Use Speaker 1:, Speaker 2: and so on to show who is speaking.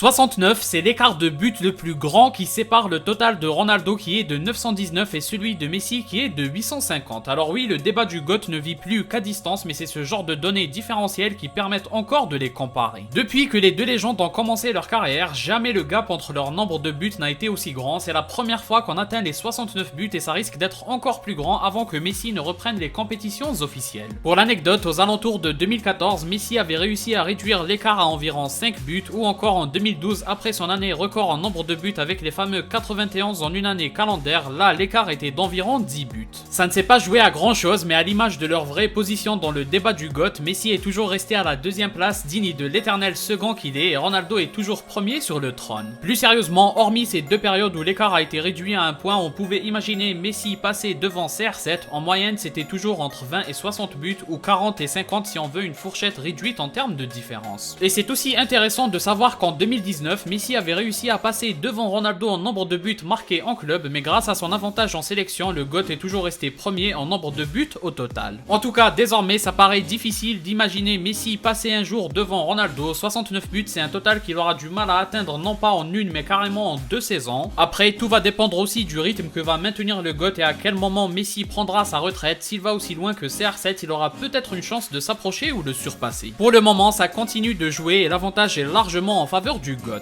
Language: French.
Speaker 1: 69, c'est l'écart de but le plus grand qui sépare le total de Ronaldo qui est de 919 et celui de Messi qui est de 850. Alors oui, le débat du GOAT ne vit plus qu'à distance, mais c'est ce genre de données différentielles qui permettent encore de les comparer. Depuis que les deux légendes ont commencé leur carrière, jamais le gap entre leur nombre de buts n'a été aussi grand. C'est la première fois qu'on atteint les 69 buts et ça risque d'être encore plus grand avant que Messi ne reprenne les compétitions officielles. Pour l'anecdote, aux alentours de 2014, Messi avait réussi à réduire l'écart à environ 5 buts, ou encore en 2012, après son année record en nombre de buts avec les fameux 91 en une année calendaire, là l'écart était d'environ 10 buts. Ça ne s'est pas joué à grand chose, mais à l'image de leur vraie position dans le débat du GOAT, Messi est toujours resté à la deuxième place, digne de l'éternel second qu'il est, et Ronaldo est toujours premier sur le trône. Plus sérieusement, hormis ces deux périodes où l'écart a été réduit à un point, on pouvait imaginer Messi passer devant CR7, en moyenne c'était toujours entre 20 et 60 buts, ou 40 et 50 si on veut une fourchette réduite en termes de différence. Et c'est aussi intéressant de savoir qu'en 2019, Messi avait réussi à passer devant Ronaldo en nombre de buts marqués en club, mais grâce à son avantage en sélection, le GOAT est toujours resté premier en nombre de buts au total. En tout cas, désormais, ça paraît difficile d'imaginer Messi passer un jour devant Ronaldo. 69 buts, c'est un total qu'il aura du mal à atteindre non pas en une, mais carrément en 2 saisons. Après, tout va dépendre aussi du rythme que va maintenir le GOAT et à quel moment Messi prendra sa retraite. S'il va aussi loin que CR7, il aura peut-être une chance de s'approcher ou de surpasser. Pour le moment, ça continue de jouer et l'avantage est largement en faveur du GOAT.